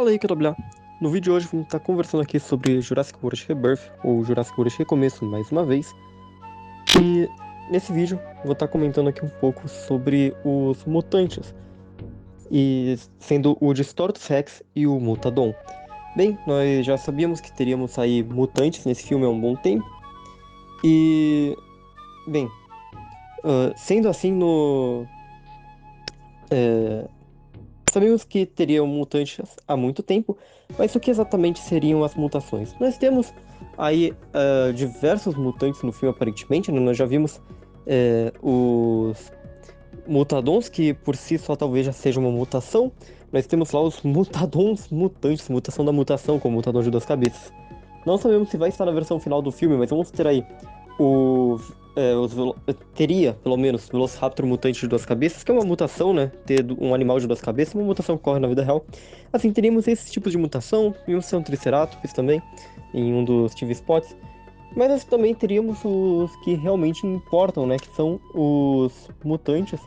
Fala aí, KWA. No vídeo de hoje vamos estar conversando aqui sobre Jurassic World Rebirth, ou Jurassic World Recomeço mais uma vez. E nesse vídeo vou estar comentando aqui um pouco sobre os mutantes, e sendo o Distortus Rex e o Mutadon. Bem, nós já sabíamos que teríamos aí mutantes nesse filme há um bom tempo. E, bem, sendo assim sabemos que teriam mutantes há muito tempo, mas o que exatamente seriam as mutações? Nós temos aí diversos mutantes no filme, aparentemente, né? Nós já vimos os Mutadons, que por si só talvez já seja uma mutação. Nós temos lá os Mutadons mutantes, mutação da mutação, como o Mutadon de duas cabeças. Não sabemos se vai estar na versão final do filme, mas vamos ter aí teria, pelo menos, Velociraptor mutante de duas cabeças, que é uma mutação, né? Ter um animal de duas cabeças, uma mutação que ocorre na vida real. Assim, teríamos esses tipos de mutação, vimos ser um Triceratops também, em um dos TV spots. Mas nós também teríamos os que realmente importam, né? Que são os mutantes.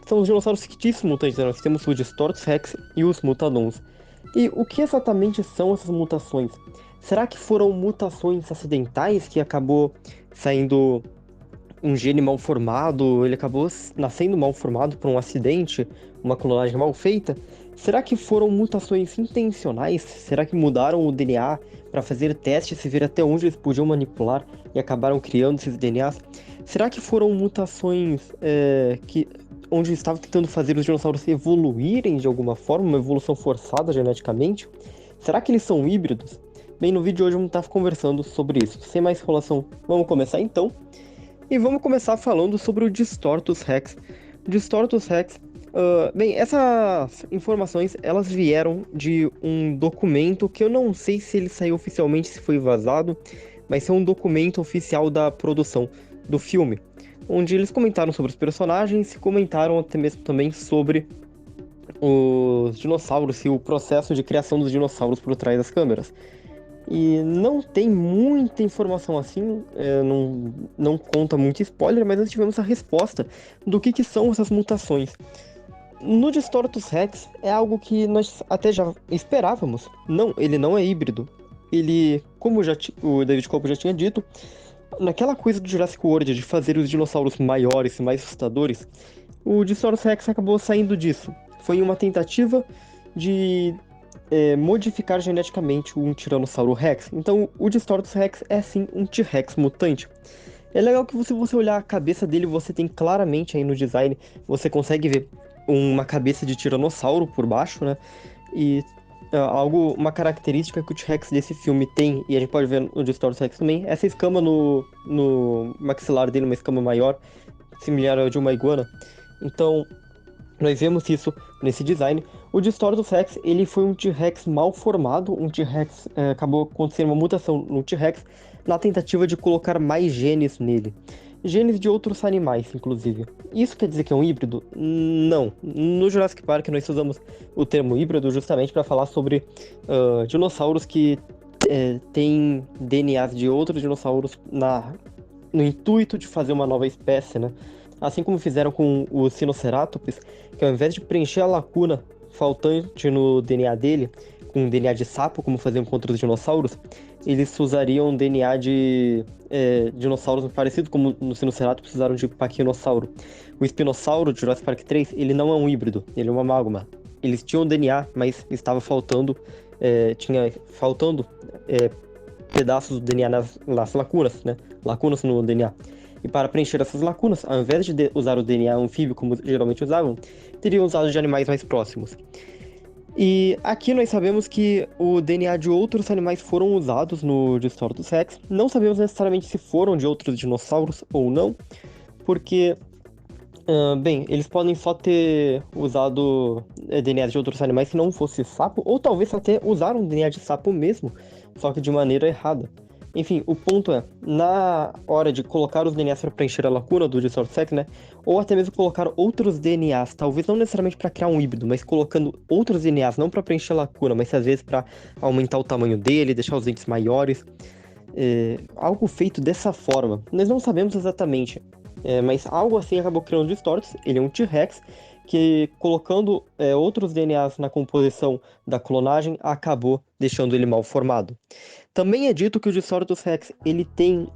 São os dinossauros fictícios mutantes, né? Nós temos o Distortus Rex e os Mutadons. E o que exatamente são essas mutações? Será que foram mutações acidentais que acabou saindo um gene mal formado, ele acabou nascendo mal formado por um acidente, uma clonagem mal feita? Será que foram mutações intencionais? Será que mudaram o DNA para fazer testes e ver até onde eles podiam manipular e acabaram criando esses DNAs? Será que foram mutações onde estavam tentando fazer os dinossauros evoluírem de alguma forma, uma evolução forçada geneticamente? Será que eles são híbridos? Bem, no vídeo de hoje vamos estar conversando sobre isso. Sem mais enrolação, vamos começar então. E vamos começar falando sobre o Distortus Rex. Distortus Rex, bem, essas informações, elas vieram de um documento que eu não sei se ele saiu oficialmente, se foi vazado, mas é um documento oficial da produção do filme, onde eles comentaram sobre os personagens e comentaram até mesmo também sobre os dinossauros e o processo de criação dos dinossauros por trás das câmeras. E não tem muita informação assim, não conta muito spoiler, mas nós tivemos a resposta do que são essas mutações. No Distortus Rex é algo que nós até já esperávamos. Não, ele não é híbrido. Ele, como o David Cope já tinha dito, naquela coisa do Jurassic World de fazer os dinossauros maiores e mais assustadores, o Distortus Rex acabou saindo disso. Foi uma tentativa de modificar geneticamente um Tiranossauro Rex. Então o Distortus Rex é sim um T-Rex mutante. É legal que se você olhar a cabeça dele, você tem claramente aí no design, você consegue ver uma cabeça de tiranossauro por baixo, né? E uma característica que o T-Rex desse filme tem, e a gente pode ver no Distortus Rex também, essa escama no maxilar dele, uma escama maior, similar ao de uma iguana. Então, nós vemos isso nesse design. O Distortus Rex, ele foi um T-Rex mal formado, um T-Rex, acabou acontecendo uma mutação no T-Rex, na tentativa de colocar mais genes nele. Genes de outros animais, inclusive. Isso quer dizer que é um híbrido? Não. No Jurassic Park nós usamos o termo híbrido justamente para falar sobre dinossauros que têm DNAs de outros dinossauros no intuito de fazer uma nova espécie, né? Assim como fizeram com o Sinoceratops, que ao invés de preencher a lacuna faltante no DNA dele, com DNA de sapo, como faziam com outros dinossauros, eles usariam DNA de dinossauros parecidos, como no Sinoceratops usaram de Paquinossauro. O Espinossauro de Jurassic Park 3, ele não é um híbrido, ele é uma amálgama. Eles tinham DNA, mas estava faltando, pedaços do DNA nas lacunas, né? Lacunas no DNA. E para preencher essas lacunas, ao invés de usar o DNA anfíbio, como geralmente usavam, teriam usado de animais mais próximos. E aqui nós sabemos que o DNA de outros animais foram usados no Distortus Rex. Não sabemos necessariamente se foram de outros dinossauros ou não, porque, bem, eles podem só ter usado DNA de outros animais se não fosse sapo, ou talvez até usaram DNA de sapo mesmo, só que de maneira errada. Enfim, o ponto é, na hora de colocar os DNAs para preencher a lacuna do Distortus Rex, né? Ou até mesmo colocar outros DNAs, talvez não necessariamente para criar um híbrido, mas colocando outros DNAs, não para preencher a lacuna, mas às vezes para aumentar o tamanho dele, deixar os dentes maiores. Algo feito dessa forma. Nós não sabemos exatamente Mas algo assim acabou criando o Storks. Ele é um T-Rex que, colocando outros DNAs na composição da clonagem, acabou deixando ele mal formado. Também é dito que o Distortus Rex ele tem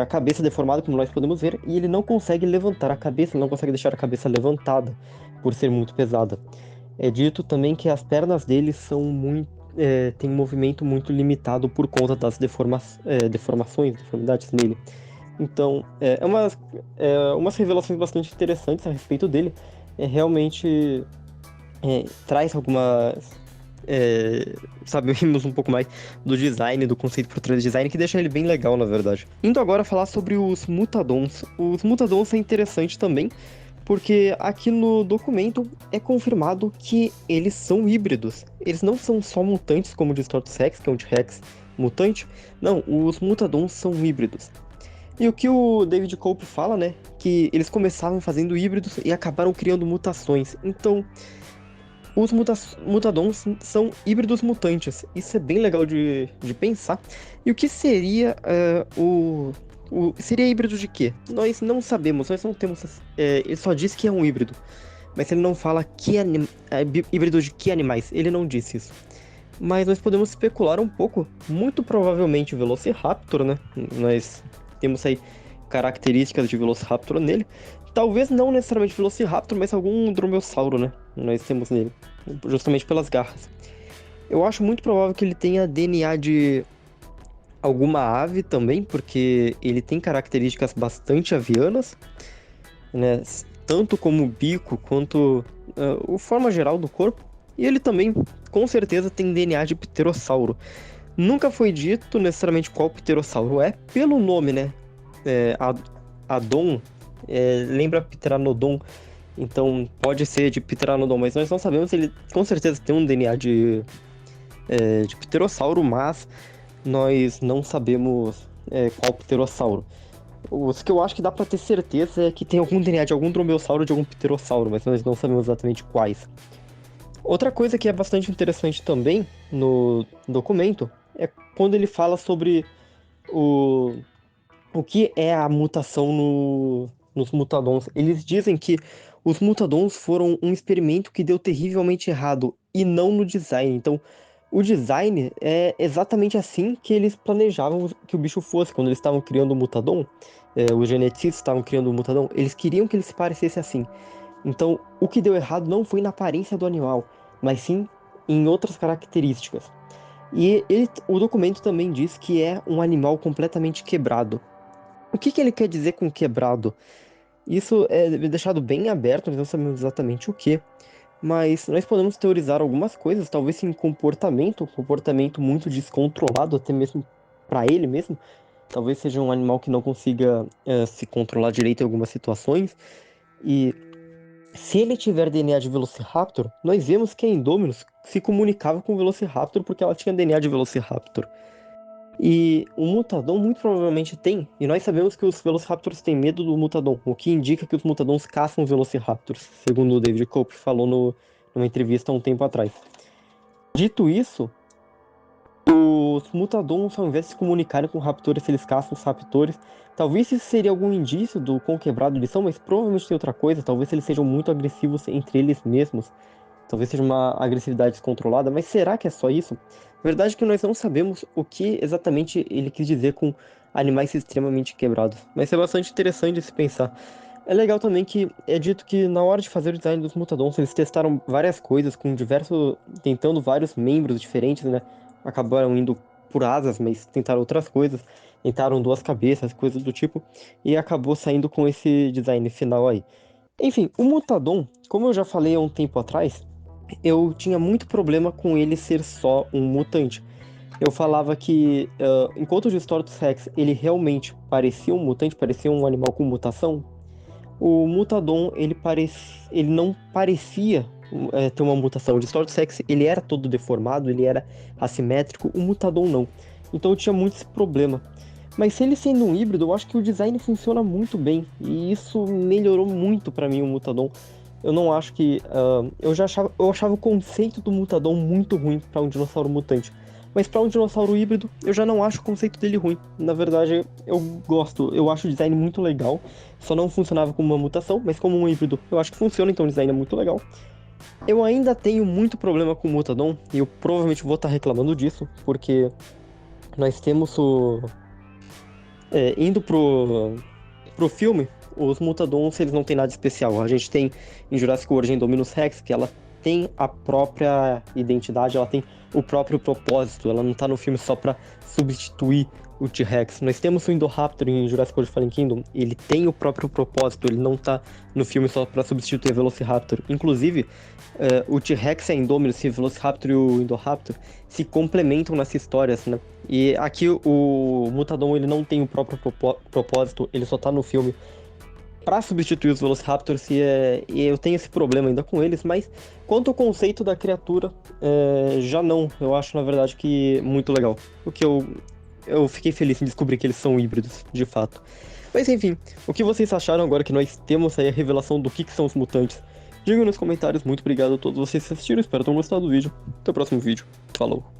a cabeça deformada, como nós podemos ver, e ele não consegue levantar a cabeça, ele não consegue deixar a cabeça levantada, por ser muito pesada. É dito também que as pernas dele são têm um movimento muito limitado por conta das deformações, deformidades nele. Então, umas revelações bastante interessantes a respeito dele. Realmente traz algumas. Sabemos um pouco mais do design, do conceito por trás do design, que deixa ele bem legal, na verdade. Indo agora falar sobre os Mutadons. Os Mutadons é interessante também, porque aqui no documento é confirmado que eles são híbridos. Eles não são só mutantes, como o Distortus Rex, que é um T-Rex mutante. Não, os Mutadons são híbridos. E o que o David Cope fala, né? Que eles começavam fazendo híbridos e acabaram criando mutações. Então, os Mutadons são híbridos mutantes. Isso é bem legal de pensar. E o que seria seria híbrido de quê? Nós não sabemos, nós não temos. Ele só diz que é um híbrido. Mas ele não fala híbrido de que animais. Ele não disse isso. Mas nós podemos especular um pouco. Muito provavelmente Velociraptor, né? Nós temos aí características de Velociraptor nele. Talvez não necessariamente Velociraptor, mas algum Dromaeosauro, né? Nós temos nele. Justamente pelas garras. Eu acho muito provável que ele tenha DNA de alguma ave também, porque ele tem características bastante avianas, né? Tanto como o bico, quanto a forma geral do corpo. E ele também, com certeza, tem DNA de pterossauro. Nunca foi dito necessariamente qual pterossauro é, pelo nome, né? Adon lembra Pteranodon, então pode ser de Pteranodon, mas nós não sabemos se ele com certeza tem um DNA de pterossauro, mas nós não sabemos qual pterossauro. Os que eu acho que dá pra ter certeza é que tem algum DNA de algum dromeossauro ou de algum pterossauro, mas nós não sabemos exatamente quais. Outra coisa que é bastante interessante também no documento é quando ele fala sobre o que é a mutação nos Mutadons. Eles dizem que os Mutadons foram um experimento que deu terrivelmente errado, e não no design. Então, o design é exatamente assim que eles planejavam que o bicho fosse. Quando eles estavam criando o Mutadon, os geneticistas estavam criando o Mutadon, eles queriam que ele se parecesse assim. Então, o que deu errado não foi na aparência do animal, mas sim em outras características. E o documento também diz que é um animal completamente quebrado. O que ele quer dizer com quebrado? Isso é deixado bem aberto, nós não sabemos exatamente o que, mas nós podemos teorizar algumas coisas, talvez em comportamento muito descontrolado, até mesmo para ele mesmo. Talvez seja um animal que não consiga se controlar direito em algumas situações. E se ele tiver DNA de Velociraptor, nós vemos que a Indominus se comunicava com o Velociraptor porque ela tinha DNA de Velociraptor. E o Mutadon muito provavelmente tem, e nós sabemos que os Velociraptors têm medo do Mutadon, o que indica que os Mutadons caçam os Velociraptors, segundo o David Cope falou numa entrevista há um tempo atrás. Dito isso, os Mutadons, ao invés de se comunicarem com raptores, eles caçam os raptores. Talvez isso seria algum indício do quão quebrado eles são, mas provavelmente tem outra coisa. Talvez eles sejam muito agressivos entre eles mesmos. Talvez seja uma agressividade descontrolada, mas será que é só isso? A verdade é que nós não sabemos o que exatamente ele quis dizer com animais extremamente quebrados. Mas é bastante interessante de se pensar. É legal também que é dito que na hora de fazer o design dos Mutadons, eles testaram várias coisas tentando vários membros diferentes, né? Acabaram indo por asas, mas tentaram outras coisas. Tentaram duas cabeças, coisas do tipo, e acabou saindo com esse design final aí. Enfim, o Mutadon, como eu já falei há um tempo atrás, eu tinha muito problema com ele ser só um mutante. Eu falava que, enquanto o Distortus Rex ele realmente parecia um mutante, parecia um animal com mutação, o Mutadon ele não parecia ter uma mutação. O Distortus Rex ele era todo deformado, ele era assimétrico, o Mutadon não. Então eu tinha muito esse problema. Mas se ele sendo um híbrido, eu acho que o design funciona muito bem. E isso melhorou muito pra mim o Mutadon. Eu não acho que. Eu achava o conceito do Mutadon muito ruim pra um dinossauro mutante. Mas para um dinossauro híbrido, eu já não acho o conceito dele ruim. Na verdade, eu gosto, eu acho o design muito legal. Só não funcionava como uma mutação, mas como um híbrido, eu acho que funciona, então o design é muito legal. Eu ainda tenho muito problema com o Mutadon, e eu provavelmente vou estar reclamando disso, porque nós temos indo pro filme, os Mutadons, eles não têm nada especial. A gente tem em Jurassic World Indominus Rex, que ela tem a própria identidade, ela tem o próprio propósito, ela não tá no filme só pra substituir o T-Rex. Nós temos o Indoraptor em Jurassic World Fallen Kingdom, ele tem o próprio propósito, ele não tá no filme só pra substituir o Velociraptor. Inclusive, o T-Rex e a Indominus, o Velociraptor e o Indoraptor se complementam nessas histórias, né? E aqui o Mutadon, ele não tem o próprio propósito, ele só tá no filme pra substituir os Velociraptors, e eu tenho esse problema ainda com eles, mas quanto ao conceito da criatura, já não. Eu acho, na verdade, que muito legal. O que eu fiquei feliz em descobrir que eles são híbridos, de fato. Mas enfim, o que vocês acharam agora que nós temos aí a revelação do que são os mutantes? Digam nos comentários. Muito obrigado a todos vocês que assistiram, espero que tenham gostado do vídeo. Até o próximo vídeo. Falou!